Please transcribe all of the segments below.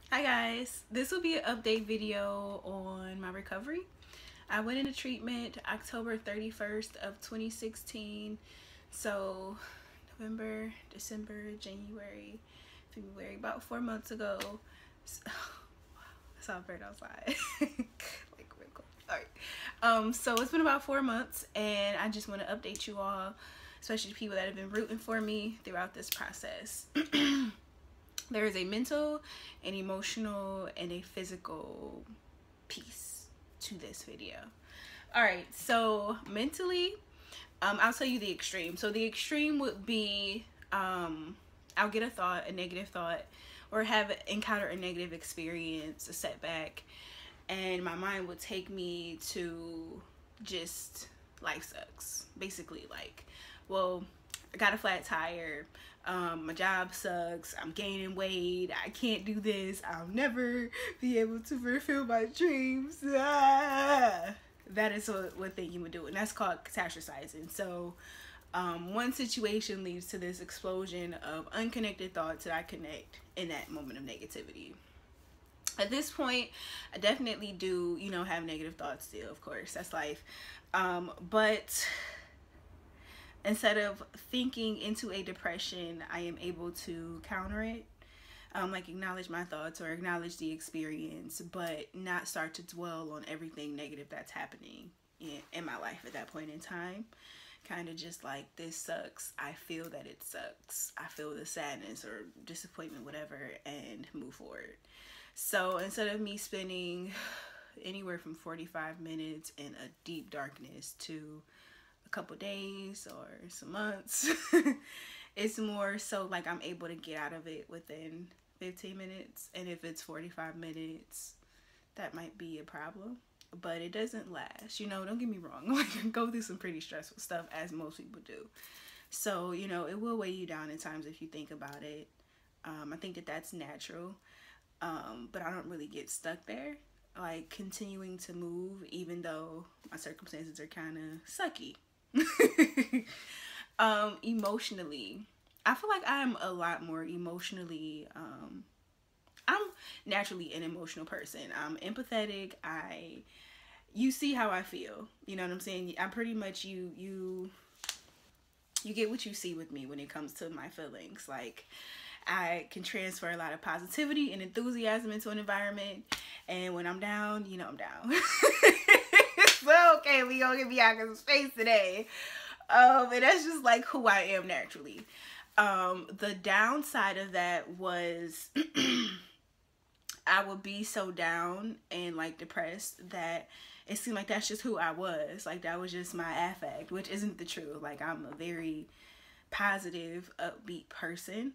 Hi guys, this will be an update video on my recovery. I went into treatment October 31st of 2016. So November, December, January, February, about 4 months ago. So, I saw a bird outside. Like real cool. Alright. So it's been about 4 months and I just want to update you all, especially the people that have been rooting for me throughout this process. There is a mental, an emotional, and a physical piece to this video. All right, so mentally, I'll tell you the extreme. So the extreme would be I'll get a thought, a negative thought, or encounter a negative experience, a setback, and my mind would take me to just life sucks. Basically, like, well, I got a flat tire. My job sucks. I'm gaining weight. I can't do this. I'll never be able to fulfill my dreams. Ah! That is what thinking would do, and that's called catastrophizing. So, one situation leads to this explosion of unconnected thoughts that I connect in that moment of negativity. At this point, I definitely do, have negative thoughts still, of course. That's life. But instead of thinking into a depression, I am able to counter it. Like acknowledge my thoughts or acknowledge the experience, but not start to dwell on everything negative that's happening in my life at that point in time. Kind of just like, this sucks. I feel that it sucks. I feel the sadness or disappointment, whatever, and move forward. So instead of me spending anywhere from 45 minutes in a deep darkness to a couple days or some months, it's more so like I'm able to get out of it within 15 minutes. And if it's 45 minutes, that might be a problem, but it doesn't last. Don't get me wrong. Like, I go through some pretty stressful stuff, as most people do. So, it will weigh you down at times if you think about it. I think that that's natural. But I don't really get stuck there, like continuing to move even though my circumstances are kind of sucky. Emotionally, I feel like I'm a lot more emotionally, I'm naturally an emotional person. I'm empathetic. You see how I feel, you know what I'm saying? I'm pretty much, you get what you see with me when it comes to my feelings. Like, I can transfer a lot of positivity and enthusiasm into an environment, and when I'm down, I'm down. So, okay, we gonna get me out of space today. And that's just like who I am naturally. The downside of that was I would be so down and like depressed that it seemed like that's just who I was. Like, that was just my affect, which isn't the truth. Like, I'm a very positive, upbeat person.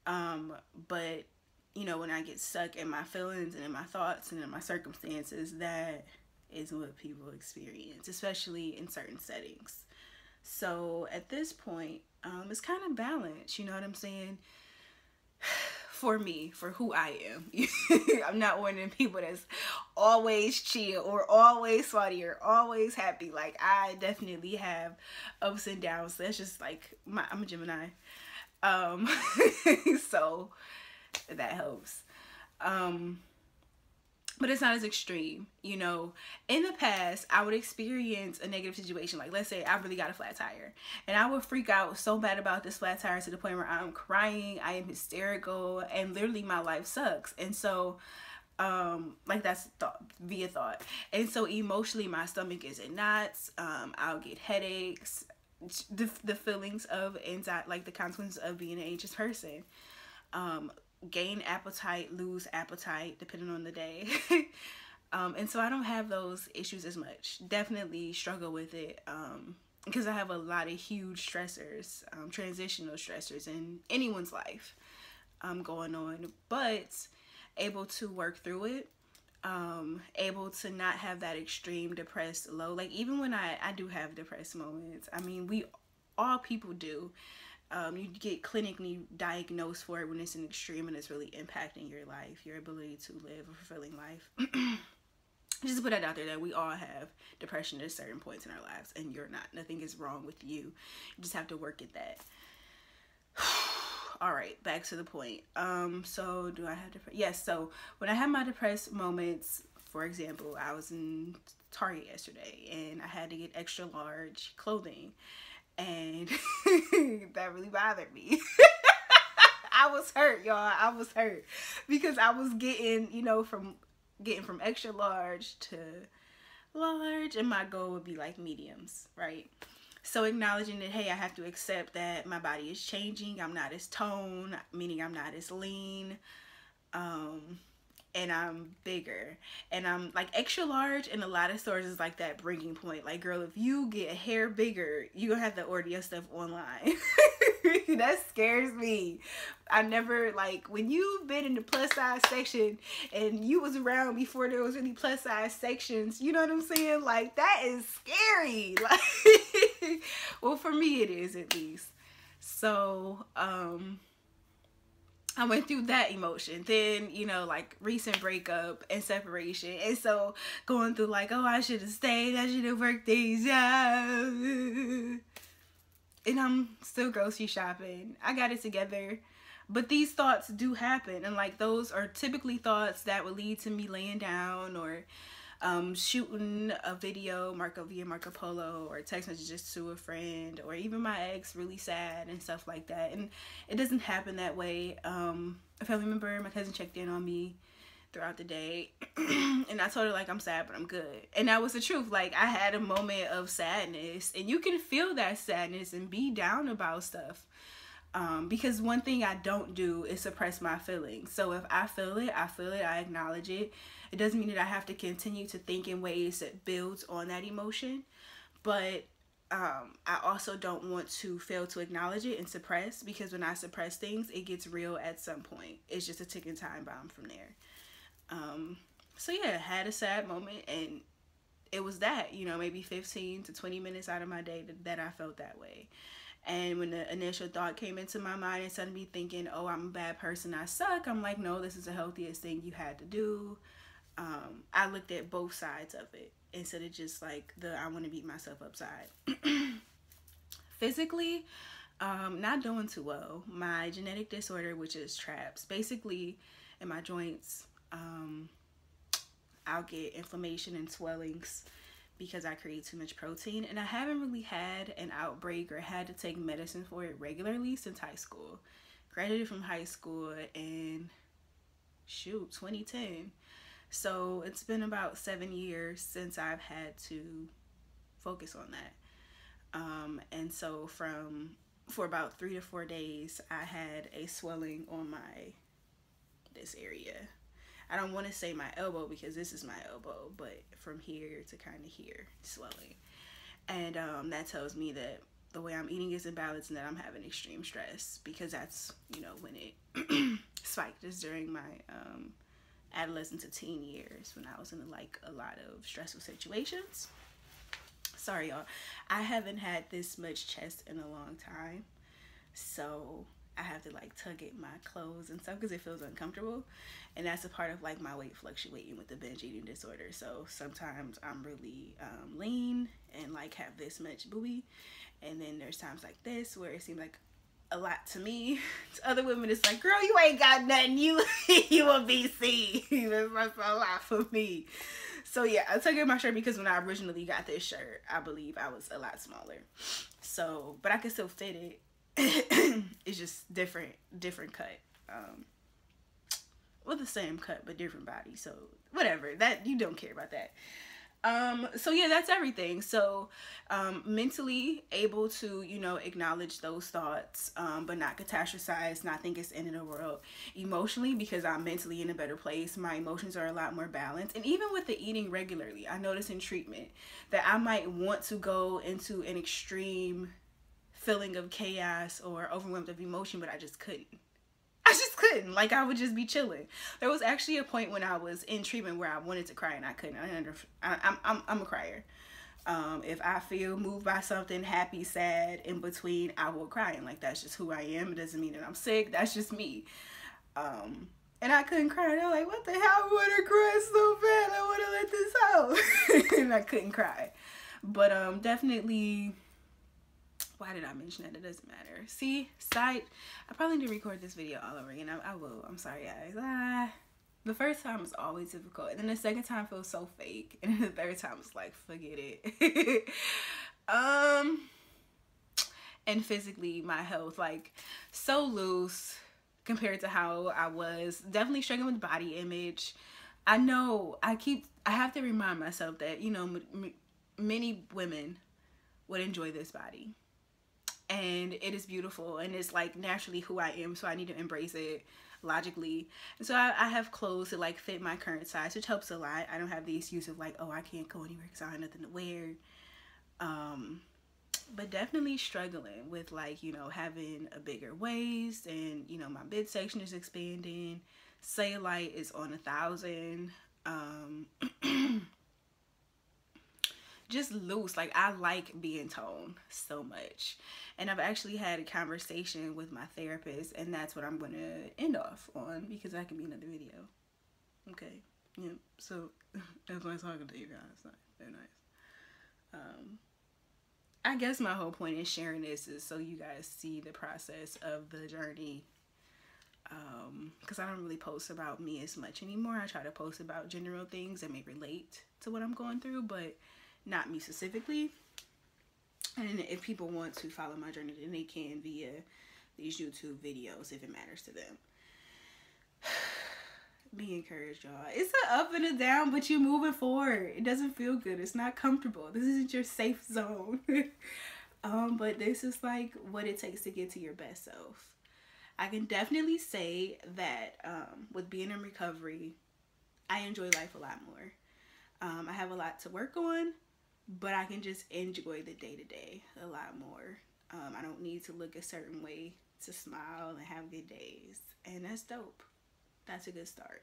But when I get stuck in my feelings and in my thoughts and in my circumstances, that is what people experience, especially in certain settings. So at this point, it's kind of balanced, you know what I'm saying? For me, for who I am. I'm not one of them people that's always chill or always funny or always happy. Like, I definitely have ups and downs. That's just like, I'm a Gemini. So that helps. But it's not as extreme, In the past, I would experience a negative situation. Like, let's say I really got a flat tire, and I would freak out so bad about this flat tire to the point where I'm crying, I am hysterical, and literally my life sucks. And so, like, that's via thought. And so emotionally, my stomach is in knots. I'll get headaches, the feelings of anxiety, like the consequences of being an anxious person. Gain appetite, lose appetite, depending on the day. And so I don't have those issues as much. Definitely struggle with it, because I have a lot of huge stressors, transitional stressors in anyone's life going on, but able to work through it, able to not have that extreme depressed low. Like, even when I do have depressed moments, I mean, all people do. You get clinically diagnosed for it when it's an extreme and it's really impacting your life, your ability to live a fulfilling life. Just to put that out there, that we all have depression at certain points in our lives, and you're not. Nothing is wrong with you. You just have to work at that. all right, back to the point. So do I have yes, so when I have my depressed moments, for example, I was in Target yesterday and I had to get extra large clothing, and that really bothered me. I was hurt, y'all. I was hurt because I was getting, you know, from extra large to large, and my goal would be like mediums, right? So acknowledging that, hey, I have to accept that my body is changing. I'm not as toned, meaning I'm not as lean. And I'm bigger, and I'm like extra large in a lot of stores is like that breaking point. Like, girl, if you get hair bigger, you're gonna have to order your stuff online. That scares me. I never, like, when you've been in the plus size section and you was around before there was any plus size sections, you know what I'm saying? Like, that is scary. Like, well, for me it is, at least. So I went through that emotion. Then, you know, like recent breakup and separation. And so going through like, oh, I should have stayed. I should have worked these jobs. And I'm still grocery shopping. I got it together. But these thoughts do happen. And like those are typically thoughts that would lead to me laying down or shooting a video via Marco Polo, or text messages to a friend, or even my ex really sad and stuff like that. And it doesn't happen that way. A family member, my cousin, checked in on me throughout the day and I told her like, I'm sad but I'm good. And that was the truth. Like, I had a moment of sadness, and you can feel that sadness and be down about stuff. Because one thing I don't do is suppress my feelings. So if I feel it, I acknowledge it. It doesn't mean that I have to continue to think in ways that builds on that emotion. But I also don't want to fail to acknowledge it and suppress, because when I suppress things, it gets real at some point. It's just a ticking time bomb from there. So yeah, I had a sad moment, and it was that, you know, maybe 15 to 20 minutes out of my day that I felt that way. And when the initial thought came into my mind, instead of me thinking, oh, I'm a bad person, I suck, I'm like, no, this is the healthiest thing you had to do. I looked at both sides of it instead of just like I want to beat myself upside. Physically, not doing too well. My genetic disorder, which is TRAPS, basically in my joints, I'll get inflammation and swellings because I create too much protein. And I haven't really had an outbreak or had to take medicine for it regularly since high school. Graduated from high school in 2010. So it's been about 7 years since I've had to focus on that. And so for about 3 to 4 days, I had a swelling on this area. I don't want to say my elbow because this is my elbow, but from here to kind of here, swelling. And that tells me that the way I'm eating is imbalanced and that I'm having extreme stress, because that's, you know, when it spiked is during my adolescent to teen years, when I was in like a lot of stressful situations. Sorry, y'all. I haven't had this much chest in a long time, so I have to like tug at my clothes and stuff because it feels uncomfortable. And that's a part of like my weight fluctuating with the binge eating disorder. So sometimes I'm really lean and like have this much booty, and then there's times like this where it seems like a lot to me. To other women, it's like, girl, you ain't got nothing. You a BC. That's a lot for me. So yeah, I took in my shirt because when I originally got this shirt, I believe I was a lot smaller. So, but I could still fit it. It's just different cut. Well, the same cut but different body. So whatever. That you don't care about that. So yeah, that's everything. So mentally able to, you know, acknowledge those thoughts, but not catastrophize, not think it's the end of the world. Emotionally, because I'm mentally in a better place, my emotions are a lot more balanced. And even with the eating regularly, I notice in treatment that I might want to go into an extreme feeling of chaos or overwhelmed of emotion, but I just couldn't. Couldn't. Like, I would just be chilling. There was actually a point when I was in treatment where I wanted to cry and I couldn't. I'm a crier. If I feel moved by something, happy, sad, in between, I will cry. And like, that's just who I am. It doesn't mean that I'm sick. That's just me. And I couldn't cry. They're like, what the hell? I want to cry so bad. I want to let this out. And I couldn't cry. But definitely Why did I mention that? It doesn't matter. See, I probably need to record this video all over again. I will. I'm sorry, guys. The first time is always difficult, and then the second time feels so fake, and then the third time is like, forget it. And physically, my health, like, so loose compared to how I was. Definitely struggling with body image. I know I have to remind myself that, you know, many women would enjoy this body, and it is beautiful, and it's like naturally who I am, so I need to embrace it logically. And so I have clothes that like fit my current size, which helps a lot. I don't have the excuse of like, oh, I can't go anywhere because I have nothing to wear. But definitely struggling with, like, you know, having a bigger waist, and, you know, my midsection is expanding. Cellulite is on 1,000. Just loose. Like, I like being toned so much. And I've actually had a conversation with my therapist, and that's what I'm going to end off on, because that can be another video. Okay. Yeah. So, that's why I'm talking to you guys. Very nice. I guess my whole point in sharing this is so you guys see the process of the journey. Because I don't really post about me as much anymore. I try to post about general things that may relate to what I'm going through, but not me specifically. And if people want to follow my journey, then they can via these YouTube videos if it matters to them. Be encouraged, y'all. It's an up and a down, but you're moving forward. It doesn't feel good. It's not comfortable. This isn't your safe zone. But this is like what it takes to get to your best self. I can definitely say that with being in recovery, I enjoy life a lot more. I have a lot to work on, but I can just enjoy the day-to-day a lot more. I don't need to look a certain way to smile and have good days. And that's dope. That's a good start.